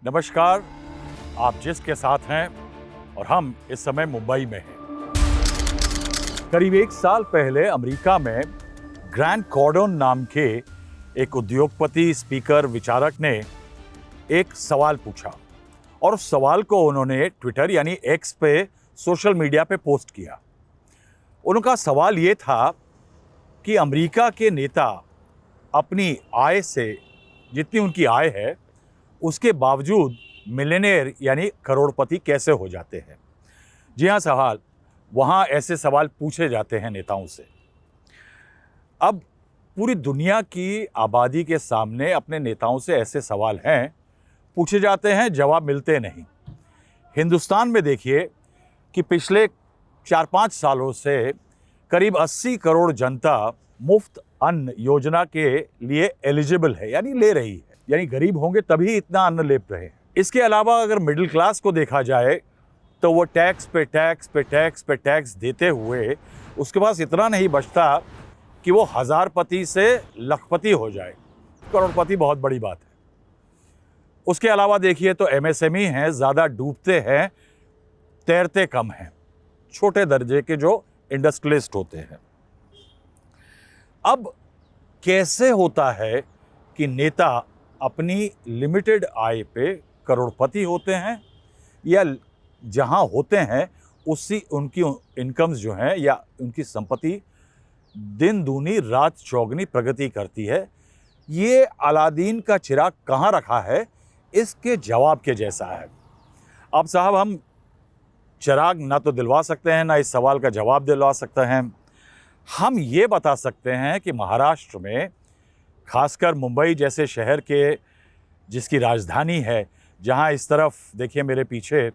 नमस्कार, आप जिसके साथ हैं और हम इस समय मुंबई में हैं। करीब 1 साल पहले अमेरिका में ग्रांट कॉर्डन नाम के एक उद्योगपति, स्पीकर, विचारक ने एक सवाल पूछा और उस सवाल को उन्होंने ट्विटर यानी एक्स पे, सोशल मीडिया पे पोस्ट किया। उनका सवाल ये था कि अमेरिका के नेता अपनी आय से, जितनी उनकी आय है उसके बावजूद मिलियनेयर यानी करोड़पति कैसे हो जाते हैं। जी हाँ, वहाँ ऐसे सवाल पूछे जाते हैं नेताओं से। अब पूरी दुनिया की आबादी के सामने अपने नेताओं से ऐसे सवाल हैं, पूछे जाते हैं, जवाब मिलते नहीं। हिंदुस्तान में देखिए कि पिछले 4-5 सालों से करीब 80 करोड़ जनता मुफ्त अन्न योजना के लिए एलिजिबल है, यानी ले रही है। यानी गरीब होंगे तभी इतना अन्न ले रहे हैं। इसके अलावा अगर मिडिल क्लास को देखा जाए तो वो टैक्स पे टैक्स पे टैक्स पे टैक्स देते हुए उसके पास इतना नहीं बचता कि वो हजारपति से लखपति हो जाए। करोड़पति बहुत बड़ी बात है। उसके अलावा देखिए तो एमएसएमई हैं, ज़्यादा डूबते हैं, तैरते कम हैं, छोटे दर्जे के जो इंडस्ट्रियलिस्ट होते हैं। अब कैसे होता है कि नेता अपनी लिमिटेड आय पे करोड़पति होते हैं, या जहां होते हैं उससे उनकी इनकम्स जो हैं या उनकी संपत्ति दिन दूनी रात चौगनी प्रगति करती है। ये अलादीन का चिराग कहाँ रखा है, इसके जवाब के जैसा है। अब साहब, हम चिराग ना तो दिलवा सकते हैं, ना इस सवाल का जवाब दिलवा सकते हैं। हम ये बता सकते हैं कि महाराष्ट्र में, खासकर मुंबई जैसे शहर के, जिसकी राजधानी है, जहां इस तरफ देखिए मेरे पीछे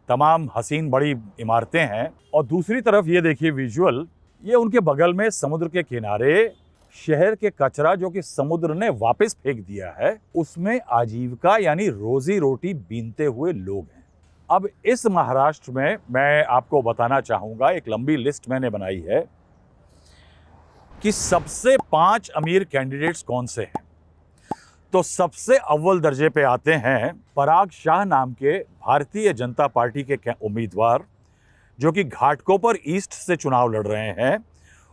तमाम हसीन बड़ी इमारतें हैं और दूसरी तरफ ये देखिए विजुअल, ये उनके बगल में समुद्र के किनारे शहर के कचरा जो कि समुद्र ने वापस फेंक दिया है, उसमें आजीविका यानी रोजी रोटी बीनते हुए लोग हैं। अब इस महाराष्ट्र में मैं आपको बताना चाहूँगा, एक लंबी लिस्ट मैंने बनाई है कि सबसे 5 अमीर कैंडिडेट्स कौन से हैं। तो सबसे अव्वल दर्जे पे आते हैं पराग शाह नाम के भारतीय जनता पार्टी के उम्मीदवार, जो कि घाटकोपर ईस्ट से चुनाव लड़ रहे हैं।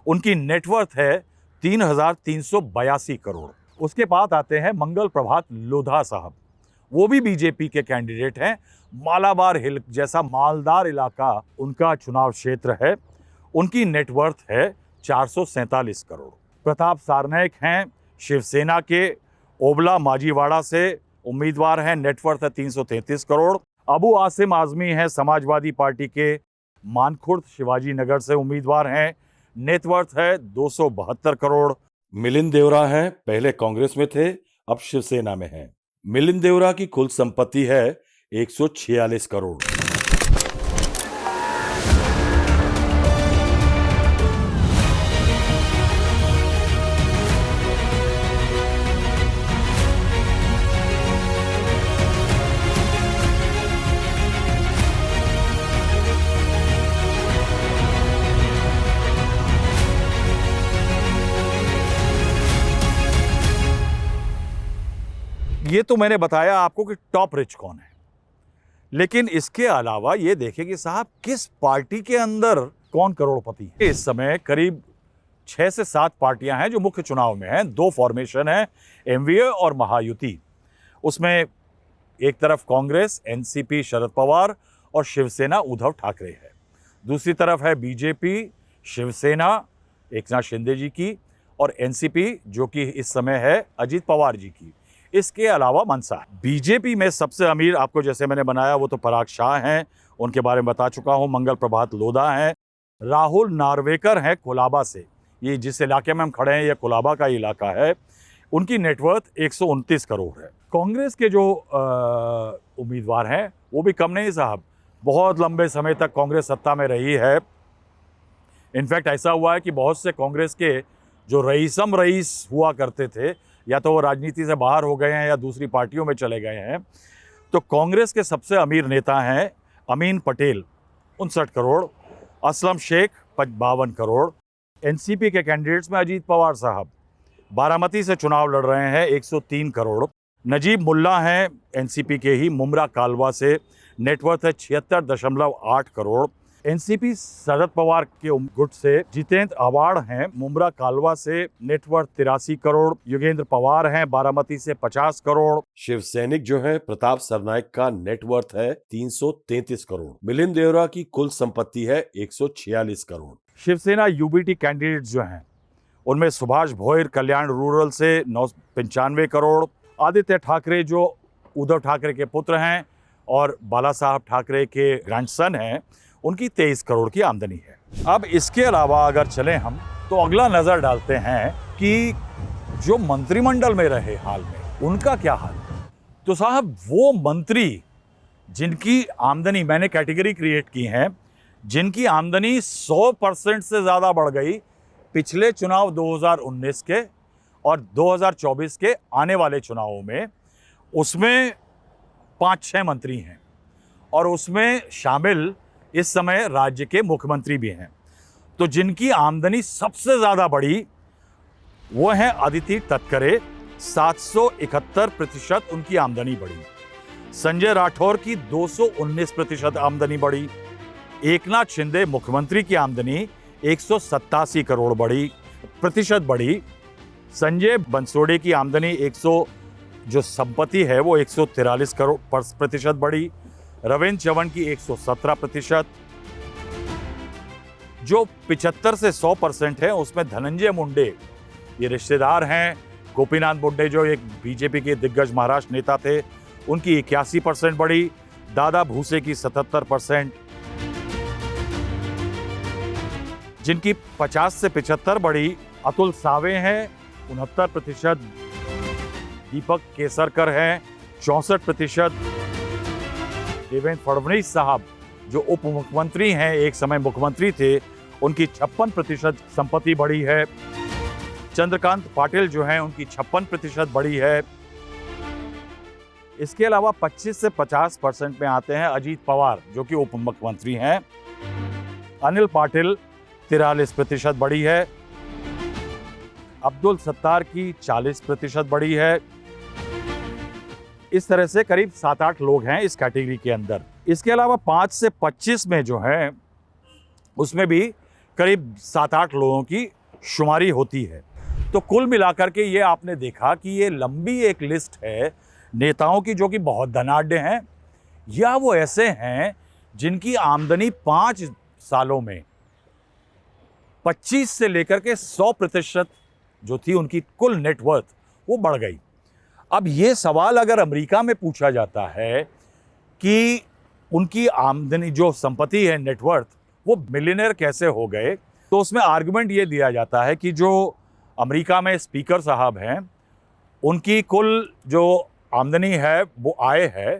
उनकी नेटवर्थ है 3,382 करोड़। उसके बाद आते हैं मंगल प्रभात लोधा साहब, वो भी बीजेपी के कैंडिडेट हैं। मालाबार हिल जैसा मालदार इलाका उनका चुनाव क्षेत्र है। उनकी नेटवर्थ है 447 करोड़। प्रताप सारनायक हैं शिवसेना के ओबला माजीवाड़ा से उम्मीदवार हैं, नेटवर्थ है 333 करोड़। अबू आसिम आजमी हैं समाजवादी पार्टी के मानखुर्द शिवाजी नगर से उम्मीदवार हैं, नेटवर्थ है 272 करोड़। मिलिंद देवरा हैं, पहले कांग्रेस में थे, अब शिवसेना में हैं। मिलिंद देवरा की कुल संपत्ति है 146 करोड़। ये तो मैंने बताया आपको कि टॉप रिच कौन है, लेकिन इसके अलावा ये देखें कि साहब किस पार्टी के अंदर कौन करोड़पति है। इस समय करीब 6 से 7 पार्टियां हैं जो मुख्य चुनाव में हैं। 2 फॉर्मेशन है, एमवीए और महायुति। उसमें एक तरफ कांग्रेस, एनसीपी शरद पवार और शिवसेना उद्धव ठाकरे है। दूसरी तरफ है बीजेपी, शिवसेना एकनाथ शिंदे जी की, और एनसीपी जो कि इस समय है अजीत पवार जी की। इसके अलावा मनसा है। बीजेपी में सबसे अमीर आपको जैसे मैंने बनाया वो तो पराग शाह हैं, उनके बारे में बता चुका हूं। मंगल प्रभात लोधा हैं। राहुल नार्वेकर हैं कोलाबा से, ये जिस इलाके में हम खड़े हैं ये कोलाबा का इलाका है। उनकी नेटवर्थ 129 करोड़ है। कांग्रेस के जो उम्मीदवार हैं वो भी कम नहीं साहब, बहुत लंबे समय तक कांग्रेस सत्ता में रही है। इनफैक्ट ऐसा हुआ है कि बहुत से कांग्रेस के जो रईस हुआ करते थे, या तो वो राजनीति से बाहर हो गए हैं या दूसरी पार्टियों में चले गए हैं। तो कांग्रेस के सबसे अमीर नेता हैं अमीन पटेल 59 करोड़, असलम शेख 52 करोड़। एनसीपी के कैंडिडेट्स में अजीत पवार साहब बारामती से चुनाव लड़ रहे हैं 103 करोड़। नजीब मुल्ला हैं एनसीपी के ही मुमरा कालवा से, नेटवर्थ है 76.8 करोड़। एनसीपी शरद पवार के गुट से जितेंद्र आवाड़ हैं मुमरा कालवा से, नेटवर्थ 83 करोड़। योगेंद्र पवार हैं बारामती से 50 करोड़। शिव सैनिक जो है प्रताप सरनाइक का नेटवर्थ है 333 करोड़। मिलिंद देवरा की कुल संपत्ति है 146 करोड़। शिवसेना यूबीटी कैंडिडेट जो हैं उनमें सुभाष भोयर कल्याण रूरल से 95 करोड़। आदित्य ठाकरे जो उद्धव ठाकरे के पुत्र हैं और बाला साहब ठाकरे के ग्रैंडसन हैं, उनकी 23 करोड़ की आमदनी है। अब इसके अलावा अगर चलें हम तो अगला नजर डालते हैं कि जो मंत्रिमंडल में रहे हाल में उनका क्या हाल। तो साहब वो मंत्री जिनकी आमदनी, मैंने कैटेगरी क्रिएट की है, जिनकी आमदनी 100% से ज़्यादा बढ़ गई पिछले चुनाव 2019 के और 2024 के आने वाले चुनावों में, उसमें 5-6 मंत्री हैं और उसमें शामिल इस समय राज्य के मुख्यमंत्री भी हैं। तो जिनकी आमदनी सबसे ज़्यादा बढ़ी वो हैं अदिति तटकरे, 771% उनकी आमदनी बढ़ी। संजय राठौर की 219% आमदनी बढ़ी। एकनाथ शिंदे मुख्यमंत्री की आमदनी 187 करोड़ प्रतिशत बढ़ी। संजय बंसोड़े की आमदनी 100 जो संपत्ति है वो 143 करोड़ प्रतिशत बढ़ी। रविंद्र चवन की 117%। जो 75 से 100% है उसमें धनंजय मुंडे, ये रिश्तेदार हैं गोपीनाथ मुंडे जो एक बीजेपी के दिग्गज महाराष्ट्र नेता थे, उनकी 81% बढ़ी। दादा भूसे की 77%। जिनकी 50 से 75 बढ़ी अतुल सावे हैं 69%। दीपक केसरकर हैं 64%। देवेंद्र फडणवीस साहब जो उप मुख्यमंत्री हैं, एक समय मुख्यमंत्री थे, उनकी 56% संपत्ति बढ़ी है। चंद्रकांत पाटिल जो हैं उनकी 56% बढ़ी है। इसके अलावा 25 से 50% में आते हैं अजीत पवार जो कि उप मुख्यमंत्री हैं। अनिल पाटिल 43% बढ़ी है। अब्दुल सत्तार की 40% बढ़ी है। इस तरह से करीब 7-8 लोग हैं इस कैटेगरी के अंदर। इसके अलावा 5 से 25 में जो है उसमें भी करीब 7-8 लोगों की शुमारी होती है। तो कुल मिलाकर के ये आपने देखा कि ये लंबी एक लिस्ट है नेताओं की जो कि बहुत धनाढ्य हैं या वो ऐसे हैं जिनकी आमदनी 5 सालों में 25 से लेकर के 100% जो थी उनकी कुल नेटवर्थ वो बढ़ गई। अब ये सवाल अगर अमेरिका में पूछा जाता है कि उनकी आमदनी जो संपत्ति है नेटवर्थ वो मिलियनेयर कैसे हो गए, तो उसमें आर्गुमेंट ये दिया जाता है कि जो अमेरिका में स्पीकर साहब हैं उनकी कुल जो आमदनी है वो आय है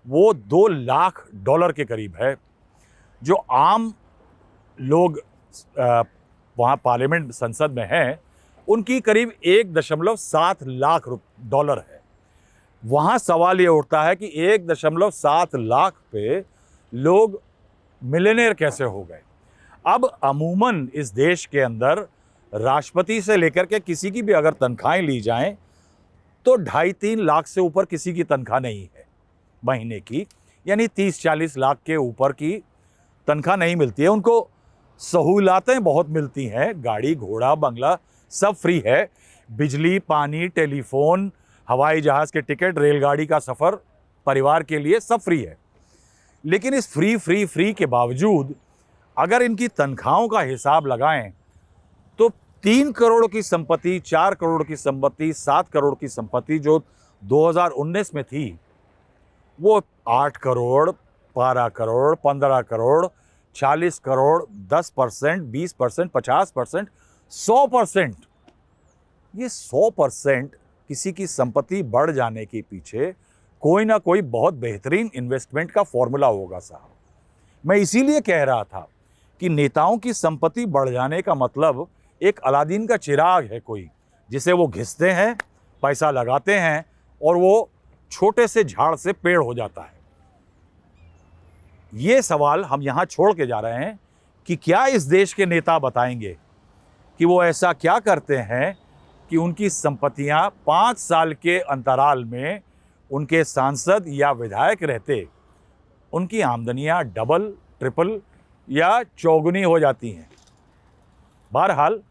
वो $2 लाख के करीब है। जो आम लोग वहाँ पार्लियामेंट संसद में हैं उनकी करीब $1.7 लाख है। वहाँ सवाल ये उठता है कि 1.7 लाख पे लोग मिलियनेयर कैसे हो गए। अब अमूमन इस देश के अंदर राष्ट्रपति से लेकर के किसी की भी अगर तनख्वाहें ली जाएं तो 2.5-3 लाख से ऊपर किसी की तनख्वाह नहीं है महीने की, यानी 30-40 लाख के ऊपर की तनख्वाह नहीं मिलती है। उनको सहूलतें बहुत मिलती हैं, गाड़ी घोड़ा बंगला सब फ्री है, बिजली पानी टेलीफोन हवाई जहाज़ के टिकट रेलगाड़ी का सफ़र परिवार के लिए सब फ्री है। लेकिन इस फ्री के बावजूद अगर इनकी तनख्वाहों का हिसाब लगाएं तो 3 करोड़ की संपत्ति, 4 करोड़ की संपत्ति, 7 करोड़ की संपत्ति जो 2019 में थी वो 8 करोड़, 12 करोड़, 15 करोड़, 40 करोड़, 10%, 20%, 50%, 100%। ये 100% किसी की संपत्ति बढ़ जाने के पीछे कोई ना कोई बहुत बेहतरीन इन्वेस्टमेंट का फॉर्मूला होगा साहब। मैं इसीलिए कह रहा था कि नेताओं की संपत्ति बढ़ जाने का मतलब एक अलादीन का चिराग है कोई, जिसे वो घिसते हैं, पैसा लगाते हैं और वो छोटे से झाड़ से पेड़ हो जाता है। ये सवाल हम यहाँ छोड़ के जा रहे हैं कि क्या इस देश के नेता बताएंगे कि वो ऐसा क्या करते हैं कि उनकी संपत्तियां 5 साल के अंतराल में उनके सांसद या विधायक रहते उनकी आमदनियां डबल, ट्रिपल या चौगुनी हो जाती हैं। बहरहाल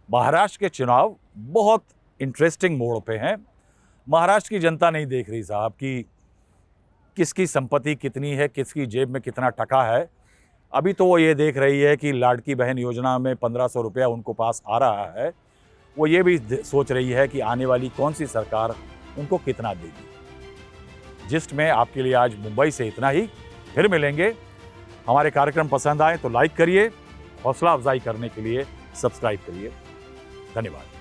महाराष्ट्र के चुनाव बहुत इंटरेस्टिंग मोड़ पे हैं। महाराष्ट्र की जनता नहीं देख रही साहब कि किसकी संपत्ति कितनी है, किसकी जेब में कितना टका है। अभी तो वो ये देख रही है कि लाड़की बहन योजना में 1500 रुपया उनको पास आ रहा है। वो ये भी सोच रही है कि आने वाली कौन सी सरकार उनको कितना देगी। जिस्ट में आपके लिए आज मुंबई से इतना ही। फिर मिलेंगे। हमारे कार्यक्रम पसंद आए तो लाइक करिए, हौसला अफजाई करने के लिए सब्सक्राइब करिए। धन्यवाद।